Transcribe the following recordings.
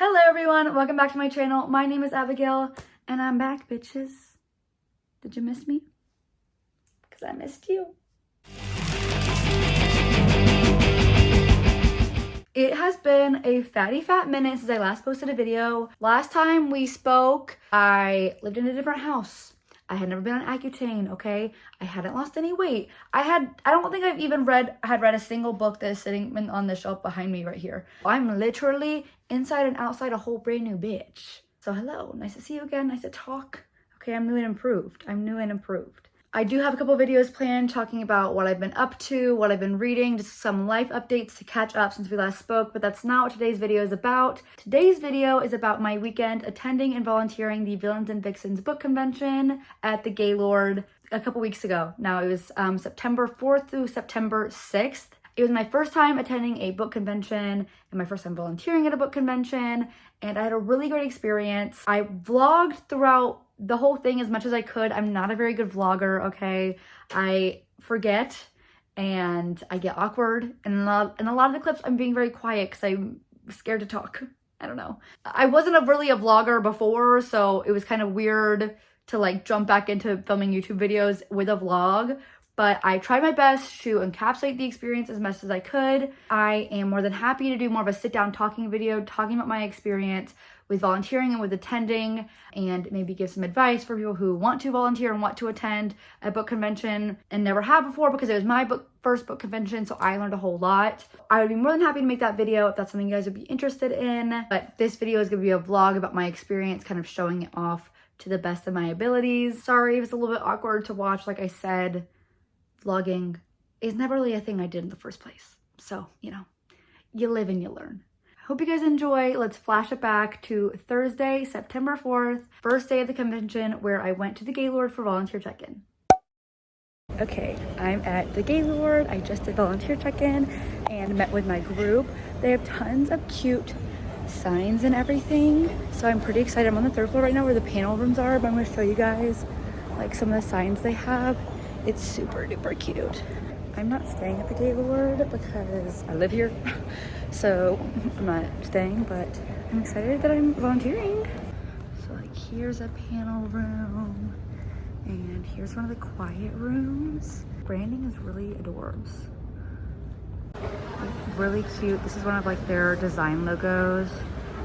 Hello everyone, welcome back to my channel. My name is Abigail and I'm back, bitches. Did you miss me? Because I missed you. It has been a fatty fat minute since I last posted a video. Last time we spoke, I lived in a different house. I had never been on Accutane, okay? I hadn't lost any weight. I don't think I've even read a single book that is sitting on the shelf behind me right here. I'm literally inside and outside a whole brand new bitch. So hello, nice to see you again, nice to talk. Okay, I'm new and improved. I do have a couple videos planned talking about what I've been up to, what I've been reading, just some life updates to catch up since we last spoke, but that's not what today's video is about. Today's video is about my weekend attending and volunteering the Villains and Vixens book convention at the Gaylord a couple weeks ago. Now it was September 4th through September 6th. It was my first time attending a book convention and my first time volunteering at a book convention, and I had a really great experience. I vlogged throughout the whole thing as much as I could. I'm not a very good vlogger, okay? I forget and I get awkward, and in a lot of the clips I'm being very quiet because I'm scared to talk. I don't know. I wasn't really a vlogger before, so it was kind of weird to like jump back into filming YouTube videos with a vlog. But I tried my best to encapsulate the experience as much as I could. I am more than happy to do more of a sit-down talking video, talking about my experience with volunteering and with attending, and maybe give some advice for people who want to volunteer and want to attend a book convention and never have before, because it was my first book convention, so I learned a whole lot. I would be more than happy to make that video if that's something you guys would be interested in. But this video is going to be a vlog about my experience, kind of showing it off to the best of my abilities. Sorry if it's a little bit awkward to watch. Like I said, vlogging is never really a thing I did in the first place. So, you know, you live and you learn. Hope you guys enjoy. Let's flash it back to Thursday, September 4th, first day of the convention, where I went to the Gaylord for volunteer check-in. Okay, I'm at the Gaylord. I just did volunteer check-in and met with my group. They have tons of cute signs and everything, so I'm pretty excited. I'm on the third floor right now where the panel rooms are, but I'm going to show you guys like some of the signs they have. It's super duper cute. I'm not staying at the Gaylord because I live here, so I'm not staying, but I'm excited that I'm volunteering. So like here's a panel room, and here's one of the quiet rooms. Branding is really adorbs. Like, really cute. This is one of like their design logos,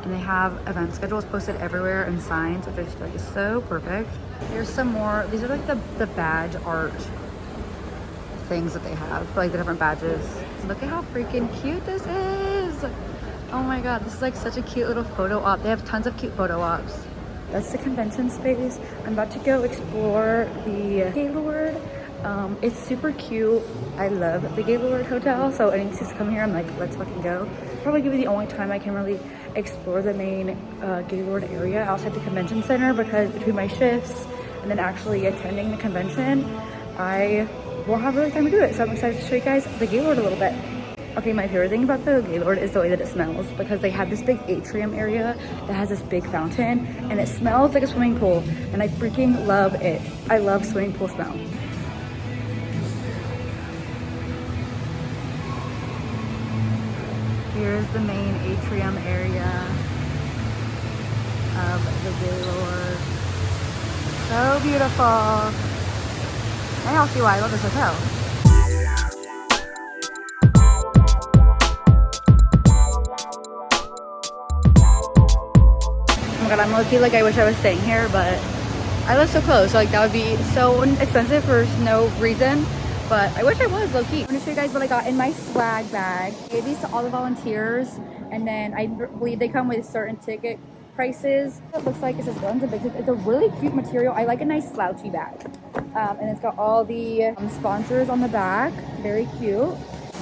and they have event schedules posted everywhere and signs, which I just feel like is so perfect. Here's some more. These are like the badge art things that they have, like the different badges. Look at how freaking cute this is. Oh my god, this is like such a cute little photo op. They have tons of cute photo ops. That's the convention space. I'm about to go explore the Gaylord. It's super cute. I love the Gaylord Hotel, so any excuse to come here, I'm like, let's fucking go. Probably gonna be the only time I can really explore the main Gaylord area outside the convention center, because between my shifts and then actually attending the convention, I won't have really time to do it. So I'm excited to show you guys the Gaylord a little bit. Okay, my favorite thing about the Gaylord is the way that it smells, because they have this big atrium area that has this big fountain, and it smells like a swimming pool, and I freaking love it. I love swimming pool smell. Here's the main atrium area of the Gaylord. So beautiful. And I'll see why I love this hotel. Oh my god, I'm low-key like I wish I was staying here, but I live so close, so like that would be so expensive for no reason. But I wish I was low-key. I'm gonna show you guys what I got in my swag bag. I gave these to all the volunteers, and then I believe they come with certain ticket prices. It looks like it says Villains and Vixens. It's a really cute material. I like a nice slouchy bag. And it's got all the sponsors on the back. Very cute.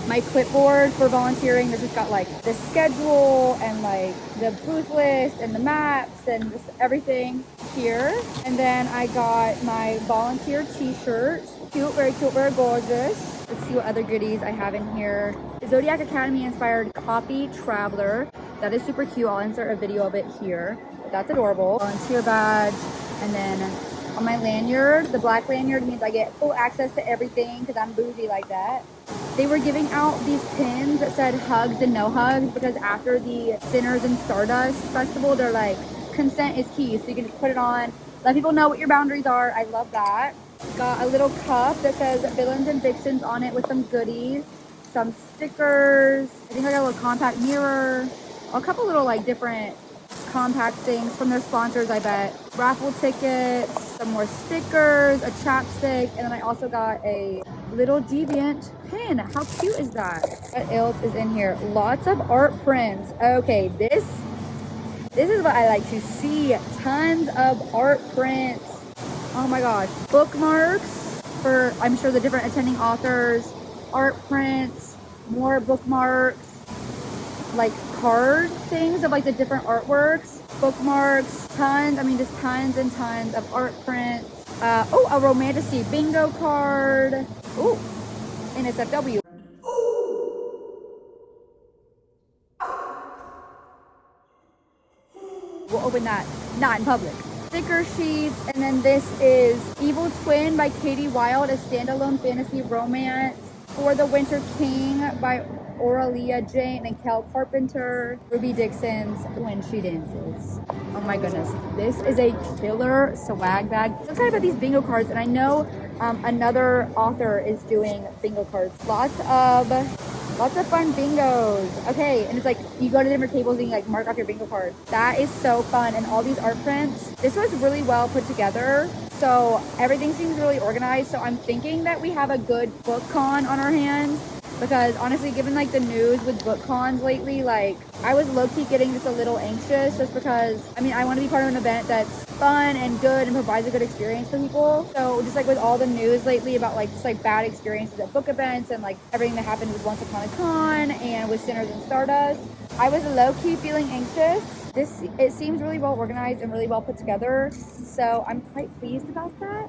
My clipboard for volunteering, they've just got like the schedule and like the booth list and the maps and just everything here. And then I got my volunteer t-shirt. Cute, very gorgeous. Let's see what other goodies I have in here. The Zodiac Academy inspired copy traveler. That is super cute. I'll insert a video of it here. But that's adorable. Volunteer badge. And then on my lanyard, the black lanyard means I get full access to everything because I'm bougie like that. They were giving out these pins that said hugs and no hugs because after the Sinners and Stardust festival, they're like, consent is key. So you can just put it on, let people know what your boundaries are. I love that. Got a little cup that says Villains and Vixens on it with some goodies, some stickers. I think I got a little compact mirror, a couple little like different compact things from their sponsors, I bet. Raffle tickets, some more stickers, a chapstick, and then I also got a little deviant pin. How cute is that? What else is in here? Lots of art prints. Okay, this is what I like to see. Tons of art prints. Oh my gosh. Bookmarks for, I'm sure, the different attending authors. Art prints, more bookmarks, like card things of like the different artworks, bookmarks, tons, I mean just tons and tons of art prints. Oh, a romantasy bingo card. Oh, NSFW. We'll open that, not in public. Sticker sheets, and then this is Evil Twin by Katie Wilde, a standalone fantasy romance. For the Winter King by Aurelia Jane and Kel Carpenter. Ruby Dixon's When She Dances. Oh my goodness, this is a killer swag bag. I'm excited about these bingo cards, and I know another author is doing bingo cards. Lots of fun bingos. Okay, and it's like you go to different tables and you like mark off your bingo card. That is so fun, and all these art prints. This was really well put together. So everything seems really organized. So I'm thinking that we have a good book con on our hands, because honestly, given like the news with book cons lately, like I was low-key getting just a little anxious, just because I mean I want to be part of an event that's fun and good and provides a good experience for people. So just like with all the news lately about like just like bad experiences at book events and like everything that happened with Once Upon a Con and with Sinners and Stardust, I was low-key feeling anxious. It seems really well organized and really well put together, so I'm quite pleased about that.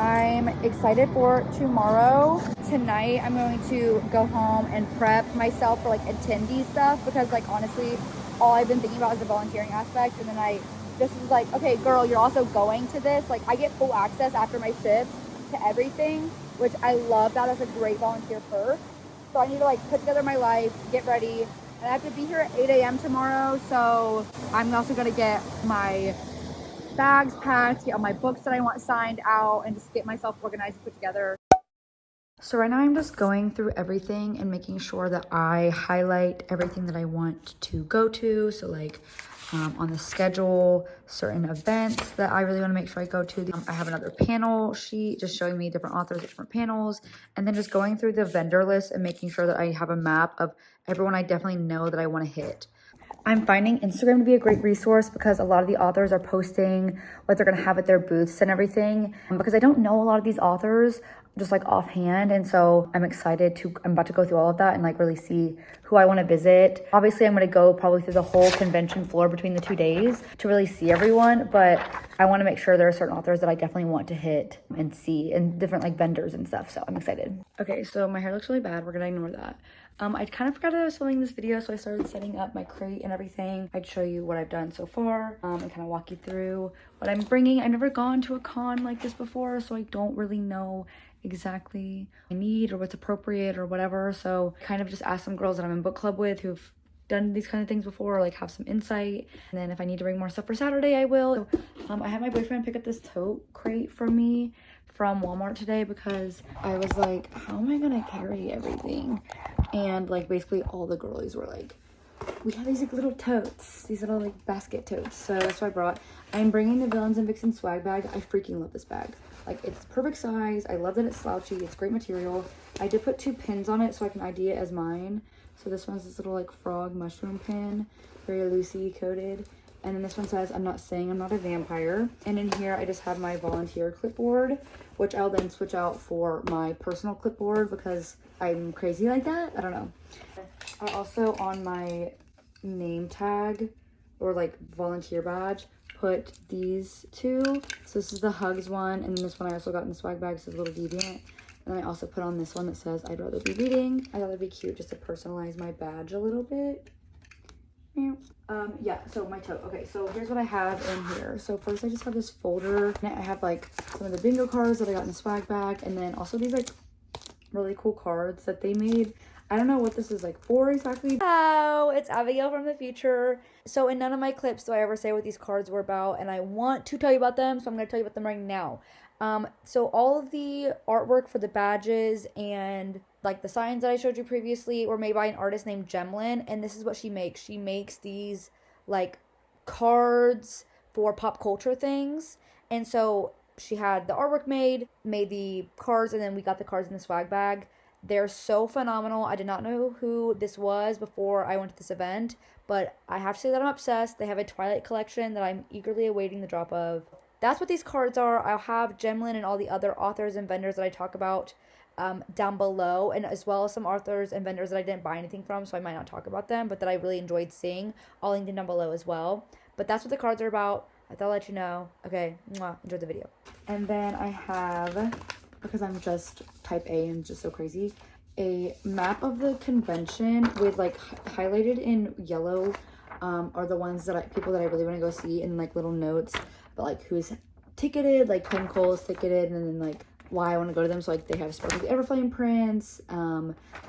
I'm excited for tomorrow. Tonight I'm going to go home and prep myself for like attendee stuff, because like honestly all I've been thinking about is the volunteering aspect, and then I just was like, okay girl, you're also going to this. Like I get full access after my shift to everything, which I love. That as a great volunteer perk. So I need to like put together my life, get ready. And I have to be here at 8 a.m. tomorrow, so I'm also gonna get my bags packed, get all my books that I want signed out, and just get myself organized and put together. So right now I'm just going through everything and making sure that I highlight everything that I want to go to. So like on the schedule, certain events that I really want to make sure I go to. I have another panel sheet just showing me different authors, different panels, and then just going through the vendor list and making sure that I have a map of everyone I definitely know that I want to hit. I'm finding Instagram to be a great resource because a lot of the authors are posting what they're going to have at their booths and everything. Because I don't know a lot of these authors just like offhand. And so I'm about to go through all of that and like really see who I want to visit. Obviously, I'm going to go probably through the whole convention floor between the 2 days to really see everyone. But I want to make sure there are certain authors that I definitely want to hit and see, and different like vendors and stuff. So I'm excited. Okay, so my hair looks really bad. We're going to ignore that. I kind of forgot that I was filming this video, so I started setting up my crate and everything. I'd show you what I've done so far and kind of walk you through what I'm bringing. I've never gone to a con like this before, so I don't really know exactly what I need or what's appropriate or whatever. So kind of just ask some girls that I'm in book club with who've done these kind of things before, like have some insight. And then if I need to bring more stuff for Saturday, I will. So, I had my boyfriend pick up this tote crate for me from Walmart today because I was like, how am I gonna carry everything? And like basically all the girlies were like, we have these like little totes, these little like basket totes. So that's what I brought. I'm bringing the Villains and Vixens swag bag. I freaking love this bag. Like it's perfect size. I love that it's slouchy. It's great material. I did put 2 pins on it so I can ID it as mine. So this one's this little like frog mushroom pin, very loosey coated. And then this one says, I'm not saying I'm not a vampire. And in here, I just have my volunteer clipboard, which I'll then switch out for my personal clipboard because I'm crazy like that. I don't know. I also, on my name tag or like volunteer badge, put these 2. So this is the Hugs one. And then this one I also got in the swag bag. So it's a little deviant. And I also put on this one that says, I'd rather be reading. I thought it'd be cute just to personalize my badge a little bit. Yeah, so my tote. Okay, so here's what I have in here. So first I just have this folder. And I have like some of the bingo cards that I got in the swag bag, and then also these like really cool cards that they made. I don't know what this is like for exactly. Hello, it's Abigail from the future. So in none of my clips do I ever say what these cards were about, and I want to tell you about them, so I'm going to tell you about them right now. So all of the artwork for the badges and like the signs that I showed you previously were made by an artist named Gemlin, and this is what she makes. She makes these like cards for pop culture things, and so she had the artwork made the cards, and then we got the cards in the swag bag. They're so phenomenal. I did not know who this was before I went to this event, but I have to say that I'm obsessed. They have a Twilight collection that I'm eagerly awaiting the drop of. That's what these cards are. I'll have Gemlin and all the other authors and vendors that I talk about down below, and as well as some authors and vendors that I didn't buy anything from, so I might not talk about them, but that I really enjoyed seeing. I'll link them down below as well. But that's what the cards are about. I thought I'd let you know. Okay, mwah, enjoy the video. And then I have, because I'm just type A and just so crazy, a map of the convention with like highlighted in yellow are the ones that people that I really want to go see, and like little notes, but like who's ticketed, like Penn Cole's ticketed, and then like why I want to go to them. So like they have Sparkle the Everflame prints,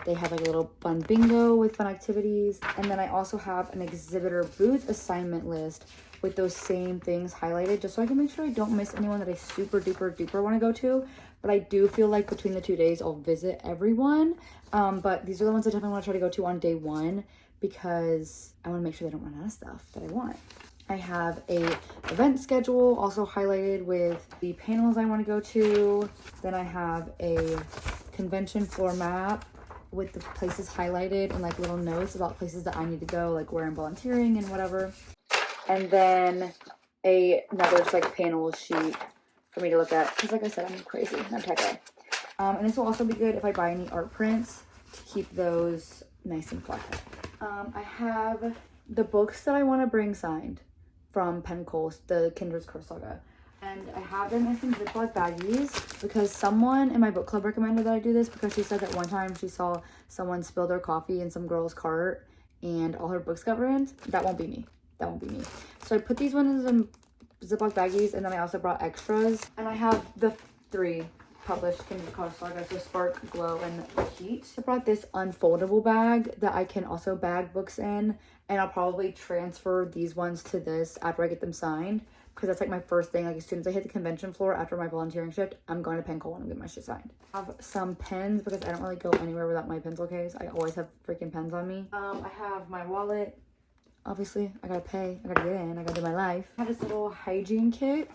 they have like a little fun bingo with fun activities, and then I also have an exhibitor booth assignment list with those same things highlighted, just so I can make sure I don't miss anyone that I super duper want to go to. But I do feel like between the 2 days I'll visit everyone, but these are the ones I definitely want to try to go to on day one, because I want to make sure they don't run out of stuff that I want. I have a event schedule also highlighted with the panels I want to go to. Then I have a convention floor map with the places highlighted and like little notes about places that I need to go, like where I'm volunteering and whatever. And then another just like panel sheet for me to look at, because like I said, I'm crazy, I'm type A. And this will also be good if I buy any art prints to keep those nice and flat. I have the books that I want to bring signed from Penn Cole, the Kinder's Curse Saga. And I have them in some Ziploc baggies because someone in my book club recommended that I do this, because she said that one time she saw someone spill their coffee in some girl's cart and all her books got ruined. That won't be me. That won't be me. So I put these ones in Ziploc baggies, and then I also brought extras. And I have the 3 published Kinder's Curse Saga, so Spark, Glow, and Heat. I brought this unfoldable bag that I can also bag books in, and I'll probably transfer these ones to this after I get them signed, because that's like my first thing. Like as soon as I hit the convention floor after my volunteering shift, I'm going to Penn Cole and get my shit signed. I have some pens because I don't really go anywhere without my pencil case. I always have freaking pens on me. I have my wallet. Obviously, I gotta pay, I gotta get in, I gotta do my life. I have this little hygiene kit.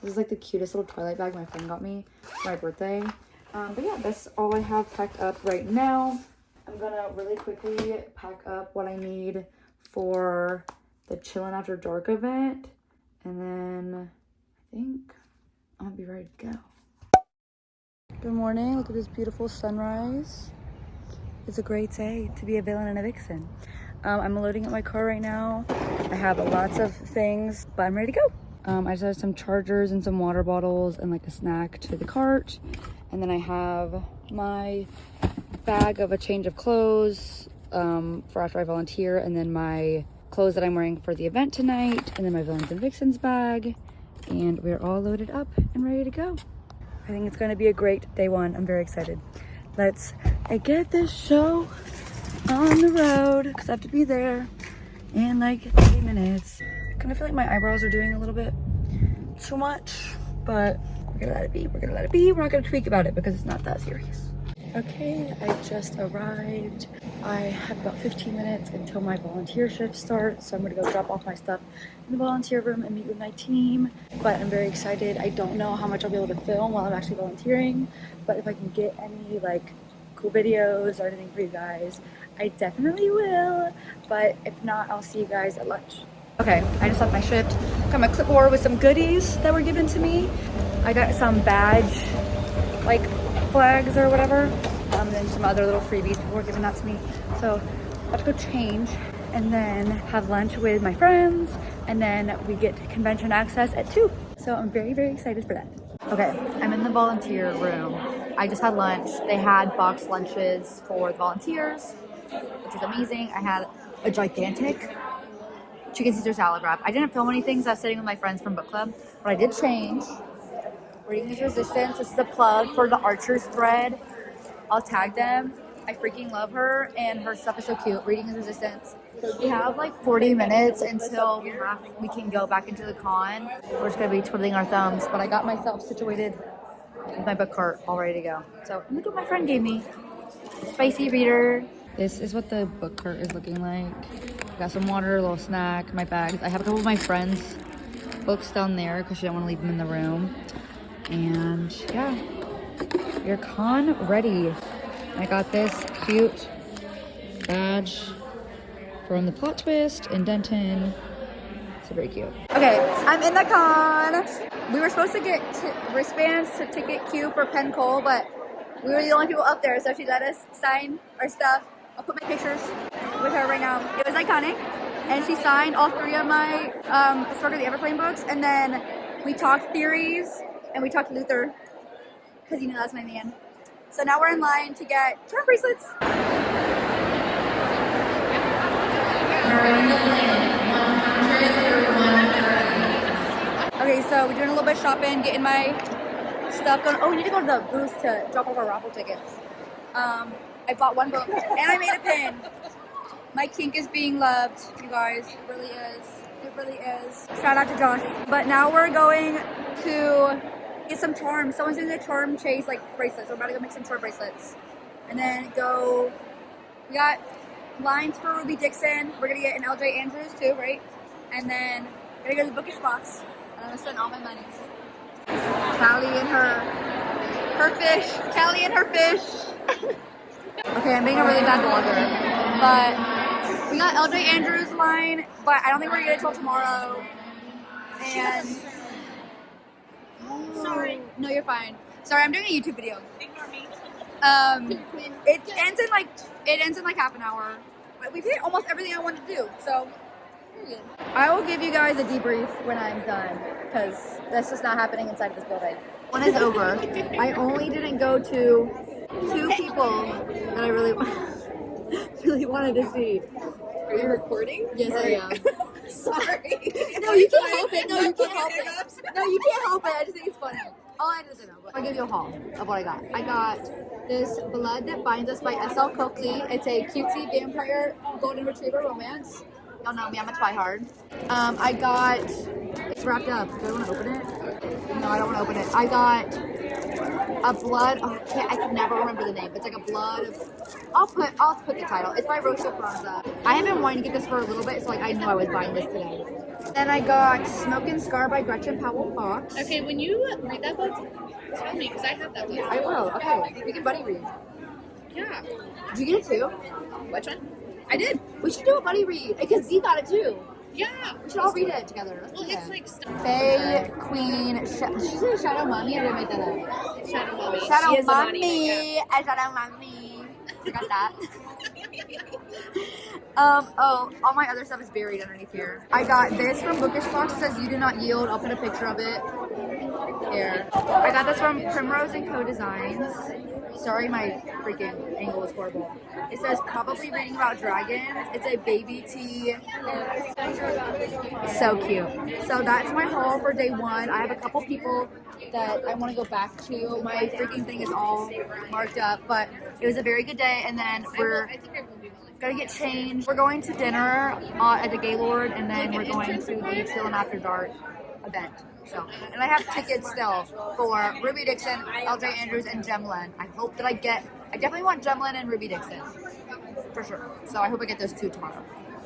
This is like the cutest little Twilight bag my friend got me for my birthday. But yeah, that's all I have packed up right now. I'm gonna really quickly pack up what I need for the Chillin' After Dark event. And then I think I'm gonna be ready to go. Good morning, look at this beautiful sunrise. It's a great day to be a villain and a vixen. I'm loading up my car right now. I have lots of things, but I'm ready to go. I just have some chargers and some water bottles and like a snack to the cart. And then I have my bag of a change of clothes for after I volunteer, and then my clothes that I'm wearing for the event tonight, and then my Villains and Vixens bag. And we're all loaded up and ready to go. I think it's gonna be a great day one. I'm very excited. Let's get this show on the road, because I have to be there in like 30 minutes. I kind of feel like my eyebrows are doing a little bit too much, but we're gonna let it be. We're gonna let it be. We're not gonna tweak about it because it's not that serious. Okay, I just arrived. I have about 15 minutes until my volunteer shift starts, so I'm gonna go drop off my stuff in the volunteer room and meet with my team. But I'm very excited. I don't know how much I'll be able to film while I'm actually volunteering, but if I can get any like cool videos or anything for you guys, I definitely will. But if not, I'll see you guys at lunch. Okay, I just left my shift. Got my clipboard with some goodies that were given to me. I got some badge, like flags or whatever, and then some other little freebies people were giving that to me. So I'm about to go change and then have lunch with my friends, and then we get convention access at 2. So I'm very, very excited for that. Okay, I'm in the volunteer room. I just had lunch. They had boxed lunches for the volunteers, which is amazing. I had a gigantic chicken Caesar salad wrap. I didn't film anything because I was sitting with my friends from book club, but I did change. Reading is Resistance. This is a plug for the Archer's thread. I'll tag them. I freaking love her, and her stuff is so cute. Reading is resistance. We have like 40 minutes until we can go back into the con. We're just gonna be twiddling our thumbs, but I got myself situated with my book cart all ready to go. So look what my friend gave me. Spicy reader. This is what the book cart is looking like. Got some water, a little snack, my bags. I have a couple of my friends' books down there because she didn't want to leave them in the room. And yeah, your con ready. I got this cute badge from the Plot Twist in Denton. So very cute. Okay, I'm in the con. We were supposed to get wristbands to ticket queue for Penn Cole, but we were the only people up there, so she let us sign our stuff. I'll put my pictures with her right now. It was iconic, and she signed all 3 of my Struggle of the Everflame books, and then we talked theories, and we talked Luther, because you know that's my man. So now we're in line to get charm bracelets. Okay, so we're doing a little bit of shopping, getting my stuff going. Oh, we need to go to the booth to drop off our raffle tickets. I bought 1 book, and I made a pin. My kink is being loved, you guys. It really is. It really is. Shout out to Josh. But now we're going to get some charms. Someone's doing a charm chase, like bracelets. We're about to go make some charm bracelets. And then go, we got lines for Ruby Dixon. We're gonna get an LJ Andrews too, right? And then we're gonna go to the Bookish box. I'm gonna spend all my money. Callie and her fish. Callie and her fish. Okay, I'm being a really bad vlogger. But we got LJ Andrews line, but I don't think we're gonna get it till tomorrow. And sorry. No, you're fine. Sorry, I'm doing a YouTube video. Ignore me. It ends in like half an hour. But we've hit almost everything I wanted to do, so we're good. I will give you guys a debrief when I'm done, because that's just not happening inside of this building. One is over. I only didn't go to 2 people that I really really wanted to see. Are you recording? Yes, I am. Sorry. No, you can't help it. No, you can't help it. No, you can't help it. I just think it's funny. All I did is know. I'll give you a haul of what I got. I got this Blood That Binds Us by S.L. Coakley. It's a cutesy vampire golden retriever romance. Y'all know me, I'm a twihard. I got, it's wrapped up. Do I want to open it? No, I don't want to open it. I got a blood, I can never remember the name. It's like a blood of, I'll put the title. It's by Rocio Pranza. I have been wanting to get this for a little bit, so like I know I was buying this today. Then I got Smoke and Scar by Gretchen Powell Fox. Okay, when you read that book, tell me, because I have that book. I will, okay. We can buddy read. Yeah. Did you get it too? Which one? I did. We should do a buddy read, because Z got it too. Yeah. We should all read it together. Well, it's like Fae Queen. Did she say Shadow Mommy, or did I make that up? Shadow Mommy. Shadow Mommy. Shadow Mommy. Forgot that. Oh, all my other stuff is buried underneath here. I got this from Bookish Box. It says "You Do Not Yield." I'll put a picture of it here. I got this from Primrose & Co. Designs. Sorry, my freaking angle was horrible. It says "Probably Reading About Dragons." It's a baby tee. So cute. So that's my haul for day 1. I have a couple people that I want to go back to. My freaking thing is all marked up, but it was a very good day. And then we're gonna get changed. We're going to dinner at the Gaylord, and then we're going to the Till and After Dark event. So, and I have tickets still for Ruby Dixon, LJ Andrews, and Gemlin. I hope that I definitely want Gemlin and Ruby Dixon, for sure. So I hope I get those 2 tomorrow.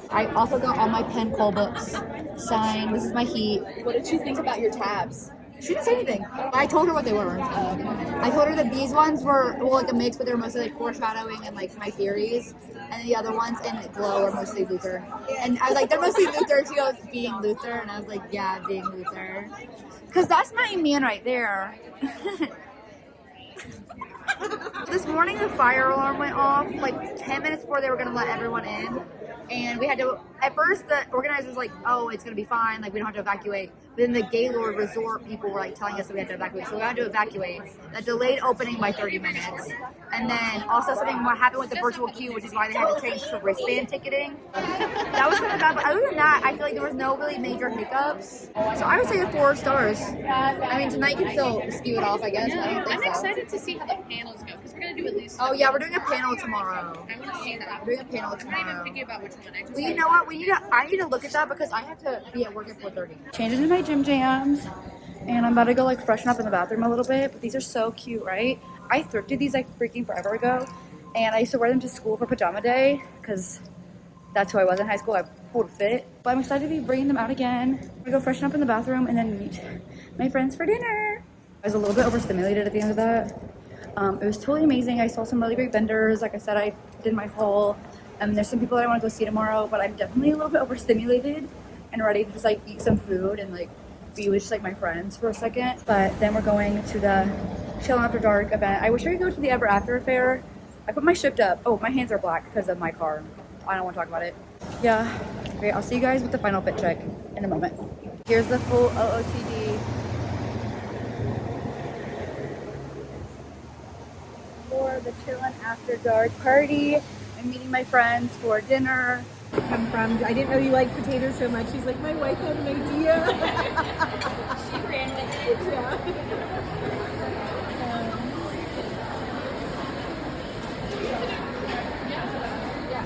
I also got all my Penn Cole books signed. This is my hiiii. What did you think about your tabs? She didn't say anything. I told her what they were. I told her that these ones were, well, like a mix, but they were mostly like foreshadowing and like my theories. And the other ones in Glow are mostly Luther. And I was like, they're mostly Luther. She goes, being Luther. And I was like, yeah, being Luther. Because that's my man right there. This morning the fire alarm went off like 10 minutes before they were going to let everyone in. And we had to, at first the organizers were like, oh, it's going to be fine, like we don't have to evacuate. But then the Gaylord Resort people were like telling us that we had to evacuate. So we had to evacuate. That delayed opening by 30 minutes. And then also something happened with the virtual queue, which is why they had to change to wristband ticketing. That was kind of bad, but other than that, I feel like there was no really major hiccups. So I would say 4 stars. I mean, tonight can still skew it off, I guess. But I don't think I'm excited to see how the panels go, because we're going to do at least. Oh yeah, we're doing a panel tomorrow. I want to see that. We're doing a panel I'm not tomorrow. even thinking about which one. I just. Well, you know what? I need to look at that because I have to be at work at 4:30. Change into my gym jams, and I'm about to go like freshen up in the bathroom a little bit. But these are so cute, right? I thrifted these like freaking forever ago, and I used to wear them to school for pajama day because that's who I was in high school. I pulled a fit. But I'm excited to be bringing them out again. I'm gonna go freshen up in the bathroom and then meet my friends for dinner. I was a little bit overstimulated at the end of that. It was totally amazing. I saw some really great vendors. Like I said, I did my haul. There's some people that I want to go see tomorrow, but I'm definitely a little bit overstimulated and ready to just like eat some food and like be with just like my friends for a second. But then we're going to the Chill After Dark event. I wish I could go to the Ever After affair. I put my shift up. Oh, my hands are black because of my car. I don't want to talk about it. Yeah. Okay, I'll see you guys with the final fit check in a moment. Here's the full OOTD. For the Chillin' After Dark party. I'm meeting my friends for dinner. Come from. I didn't know you liked potatoes so much. She's like, my wife had an idea. She ran with it. Yeah.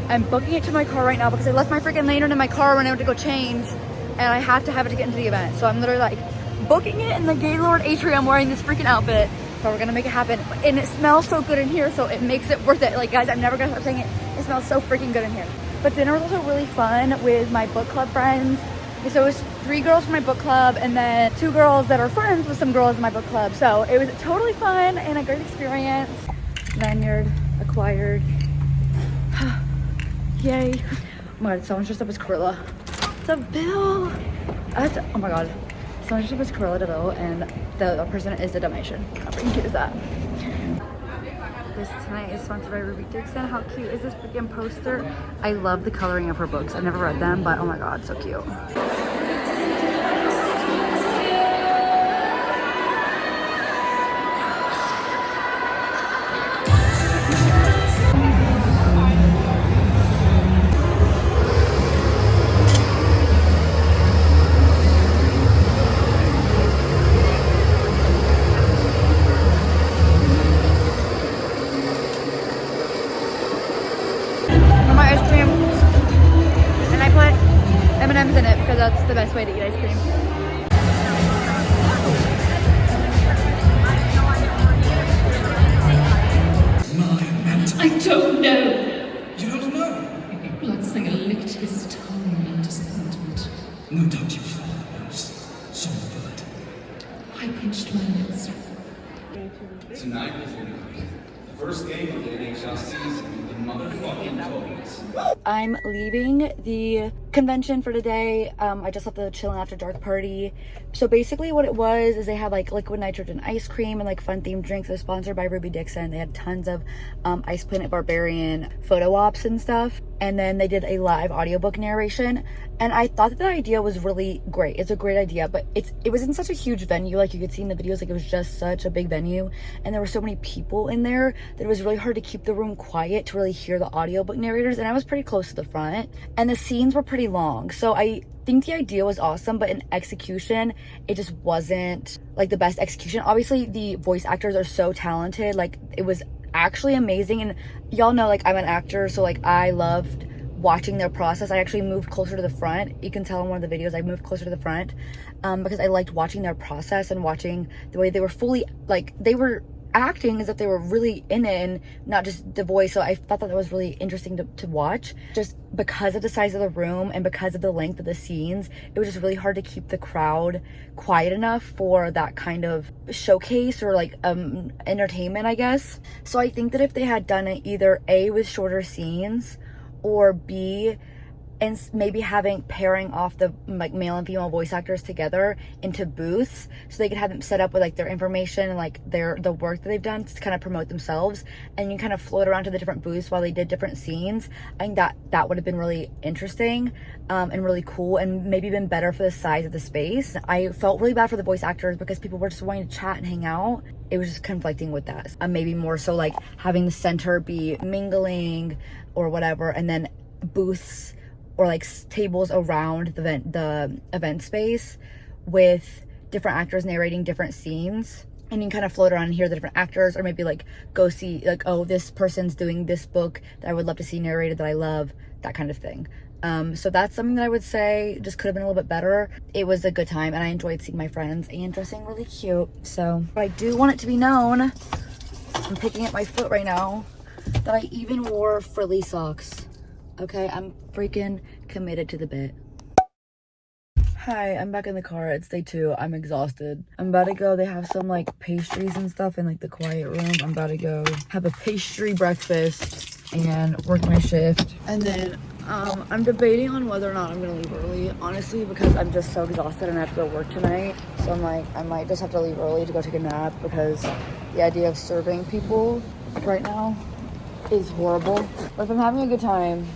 I'm booking it to my car right now because I left my freaking lantern in my car when I went to go change, and I have to have it to get into the event. So I'm literally like booking it in the Gaylord atrium wearing this freaking outfit. But we're gonna make it happen. And it smells so good in here, so it makes it worth it. Like guys, I'm never gonna stop saying it. It smells so freaking good in here. But dinner was also really fun with my book club friends. So it was 3 girls from my book club and then 2 girls that are friends with some girls in my book club. So it was totally fun and a great experience. Lanyard acquired. Yay. Oh my god, someone dressed up as Corilla. It's a bill. That's, oh my god. Someone dressed up as Corilla DeVille and the person is a Dalmatian. How freaking cute is that? This tonight is sponsored by Ruby Dixon. How cute is this freaking poster? I love the coloring of her books. I've never read them, but oh my god, so cute. M&M's in it because that's the best way to eat ice cream. I don't know. You don't know? Bloodsinger licked his tongue in disappointment. No doubt your father knows. So blood. I pinched my lips. Tonight is the night. The first game of the NHL season. The motherfucking Toads. I'm leaving the convention for today. I just left the Chillin' After Dark party. So basically what it was is they had like liquid nitrogen ice cream and like fun themed drinks. It was sponsored by Ruby Dixon. They had tons of Ice Planet Barbarian photo ops and stuff. And then they did a live audiobook narration. And I thought that the idea was really great. It's a great idea, but it was in such a huge venue. Like you could see in the videos, like it was just such a big venue. And there were so many people in there that it was really hard to keep the room quiet to really hear the audiobook narrators. And I was pretty close to the front. And the scenes were pretty long. So I think the idea was awesome, but in execution, it just wasn't like the best execution. Obviously, the voice actors are so talented. Like it was actually amazing. And y'all know, like I'm an actor, so like I loved watching their process. I actually moved closer to the front. You can tell in one of the videos I moved closer to the front because I liked watching their process and watching the way they were fully, like they were acting as if they were really in it and not just the voice. So I thought that was really interesting to watch, just because of the size of the room and because of the length of the scenes. It was just really hard to keep the crowd quiet enough for that kind of showcase or like entertainment, I guess. So I think that if they had done it either A, with shorter scenes, or B, and maybe pairing off the like male and female voice actors together into booths so they could have them set up with like their information and like the work that they've done to kind of promote themselves, and you kind of float around to the different booths while they did different scenes. I think that would have been really interesting and really cool, and maybe been better for the size of the space. I felt really bad for the voice actors because people were just wanting to chat and hang out. It was just conflicting with that. Maybe more so like having the center be mingling or whatever, and then booths or like tables around the event space with different actors narrating different scenes. and you can kind of float around and hear the different actors, or maybe like go see like, oh, this person's doing this book that I would love to see narrated that I love, that kind of thing. So that's something that I would say just could have been a little bit better. It was a good time and I enjoyed seeing my friends and dressing really cute. So I do want it to be known, I'm picking at my foot right now, that I even wore frilly socks. Okay, I'm freaking committed to the bit. Hi, I'm back in the car. It's day 2. I'm exhausted. I'm about to go. They have some like pastries and stuff in like the quiet room. I'm about to go have a pastry breakfast and work my shift. And then I'm debating on whether or not I'm gonna leave early, honestly, because I'm just so exhausted and I have to go work tonight. So I'm like, I might just have to leave early to go take a nap, because the idea of serving people right now is horrible. But if I'm having a good time,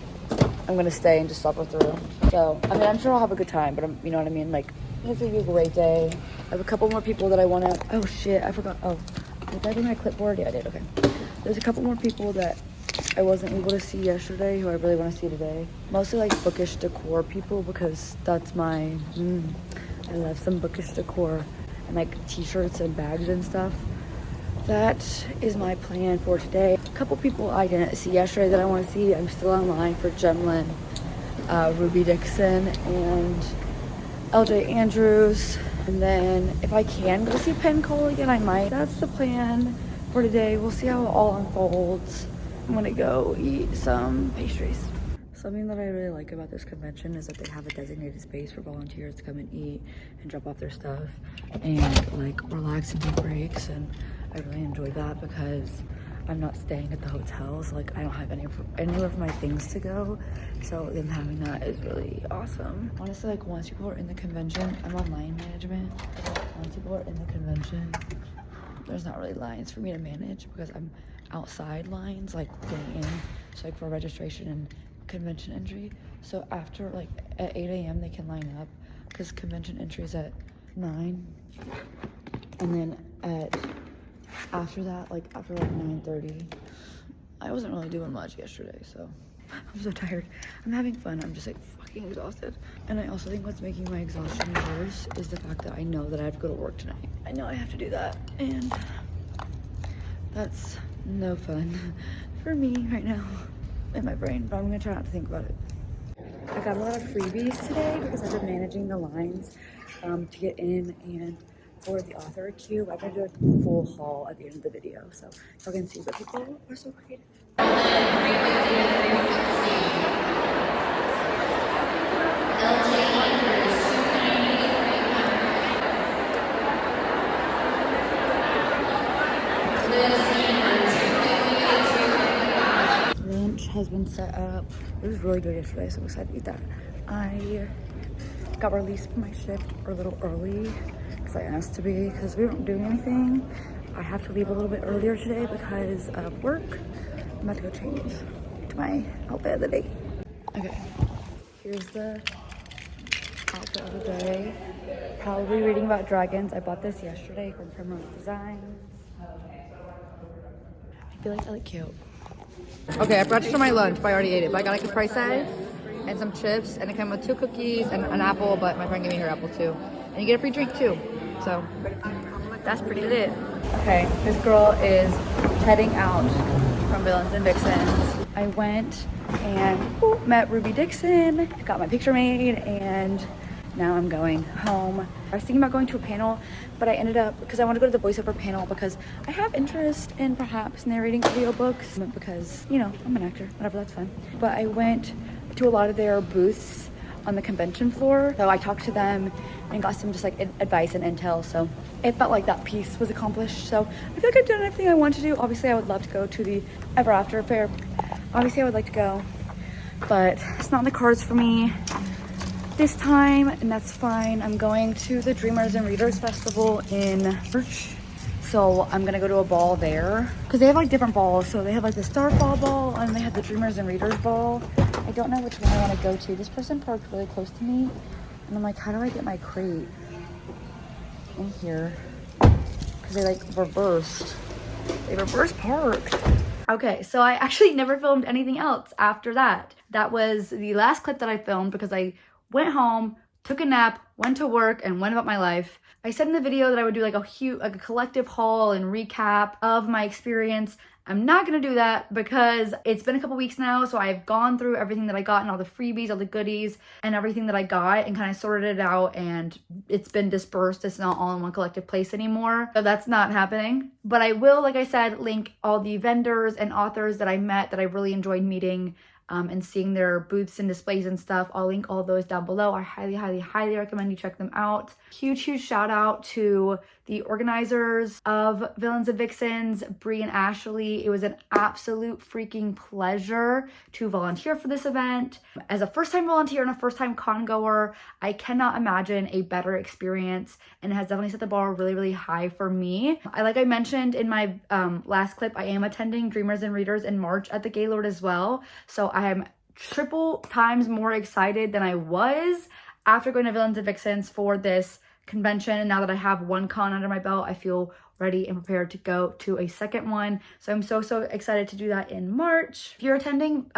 I'm gonna stay and just suffer through. So, I mean, I'm sure I'll have a good time, but you know what I mean? Like, it's gonna be a great day. I have a couple more people that I wanna, oh shit, I forgot, oh, did I bring my clipboard? Yeah, I did, okay. There's a couple more people that I wasn't able to see yesterday who I really wanna see today. Mostly like bookish decor people, because that's my, I love some bookish decor and like t-shirts and bags and stuff. That is my plan for today. A couple people I didn't see yesterday that I want to see. I'm still online for Gemlin, Ruby Dixon, and LJ Andrews. And then if I can go see Penn Cole again, I might. That's the plan for today. We'll see how it all unfolds. I'm gonna go eat some pastries. Something that I really like about this convention is that they have a designated space for volunteers to come and eat and drop off their stuff and like relax and take breaks. And I really enjoy that because I'm not staying at the hotel, so like I don't have anywhere for my things to go. So them having that is really awesome. Honestly, like once people are in the convention, I'm on line management. Once people are in the convention, there's not really lines for me to manage because I'm outside lines, like getting in, so like for registration and convention entry. So after like at 8 a.m. they can line up because convention entry is at 9, and then after that, like after like 9:30, I wasn't really doing much yesterday, so I'm so tired. I'm having fun, I'm just like fucking exhausted. And I also think what's making my exhaustion worse is the fact that I know that I have to go to work tonight. I know I have to do that, and that's no fun for me right now in my brain, but I'm gonna try not to think about it. I got a lot of freebies today because I've been managing the lines to get in, and for the author cube, I'm gonna do a full haul at the end of the video, so y'all can see, but people are so creative. Lunch has been set up. It was really good yesterday, so I'm excited to eat that. I got released from my shift a little early because I asked to be, because we weren't doing anything. I have to leave a little bit earlier today because of work. I'm about to go change to my outfit of the day. Okay, here's the outfit of the day. Probably reading about dragons. I bought this yesterday from Primrose Designs. I feel like I look cute. Okay, I brought you my lunch, but I already ate it. But I got like a price tag and some chips, and it came with 2 cookies and an apple, but my friend gave me her apple too. And you get a free drink too. So that's pretty lit. Okay, this girl is heading out from Villains and Vixens. I went and met Ruby Dixon, got my picture made, and now I'm going home. I was thinking about going to a panel, but I ended up, because I want to go to the voiceover panel because I have interest in perhaps narrating audiobooks because, you know, I'm an actor, whatever, that's fun. But I went to a lot of their booths on the convention floor. So I talked to them and got some just like advice and intel. So it felt like that piece was accomplished. So I feel like I've done everything I want to do. Obviously I would love to go to the Ever After Fair. Obviously I would like to go, but it's not in the cards for me this time, and that's fine. I'm going to the Dreamers and Readers Festival in March. So I'm gonna go to a ball there because they have like different balls. So they have like the Starfall ball and they have the Dreamers and Readers ball. I don't know which one I want to go to. This person parked really close to me and I'm like, how do I get my crate in here? Because they like reversed. They reverse parked. Okay, so I actually never filmed anything else after that. That was the last clip that I filmed because I went home, took a nap, went to work, and went about my life. I said in the video that I would do like a collective haul and recap of my experience. I'm not gonna do that because it's been a couple weeks now, so I've gone through everything that I got and all the freebies, all the goodies, and everything that I got and kind of sorted it out, and it's been dispersed. It's not all in one collective place anymore, so that's not happening. But I will, like I said, link all the vendors and authors that I met that I really enjoyed meeting and seeing their booths and displays and stuff. I'll link all those down below. I highly, highly, highly recommend you check them out. Huge, huge shout out to the organizers of Villains and Vixens, Bree and Ashley. It was an absolute freaking pleasure to volunteer for this event. As a first-time volunteer and a first-time con goer, I cannot imagine a better experience, and it has definitely set the bar really, really high for me. Like I mentioned in my last clip, I am attending Dreamers and Readers in March at the Gaylord as well. So I am triple times more excited than I was after going to Villains and Vixens for this convention. And now that I have one con under my belt, I feel ready and prepared to go to a second one. So I'm so excited to do that in March. If you're attending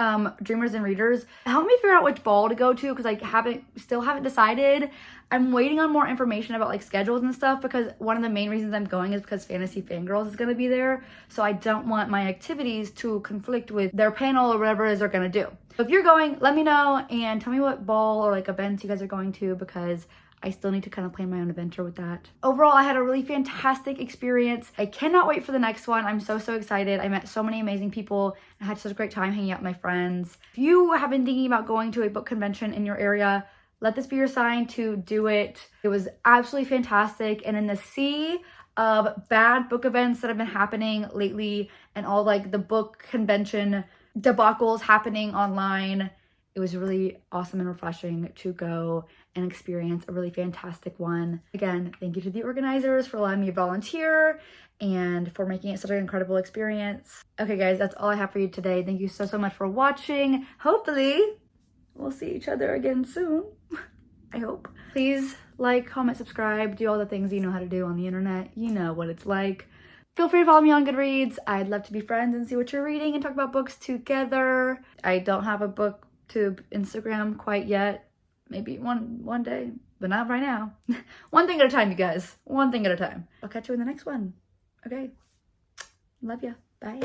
Dreamers and Readers, help me figure out which ball to go to, because I still haven't decided. I'm waiting on more information about like schedules and stuff, because one of the main reasons I'm going is because Fantasy Fangirls is going to be there. So I don't want my activities to conflict with their panel or whatever it is they're going to do. So if you're going, let me know and tell me what ball or like events you guys are going to, because I still need to kind of plan my own adventure with that. Overall, I had a really fantastic experience. I cannot wait for the next one. I'm so excited. I met so many amazing people. I had such a great time hanging out with my friends. If you have been thinking about going to a book convention in your area, let this be your sign to do it. It was absolutely fantastic. And in the sea of bad book events that have been happening lately and all like the book convention debacles happening online, it was really awesome and refreshing to go and experience a really fantastic one. Again, thank you to the organizers for allowing me to volunteer and for making it such an incredible experience. Okay guys, that's all I have for you today. Thank you so much for watching. Hopefully we'll see each other again soon. I hope. Please like, comment, subscribe, do all the things you know how to do on the internet. You know what it's like. Feel free to follow me on Goodreads. I'd love to be friends and see what you're reading and talk about books together. I don't have a BookTube Instagram quite yet. Maybe one day, but not right now. One thing at a time, you guys. One thing at a time. I'll catch you in the next one. Okay. Love ya. Bye.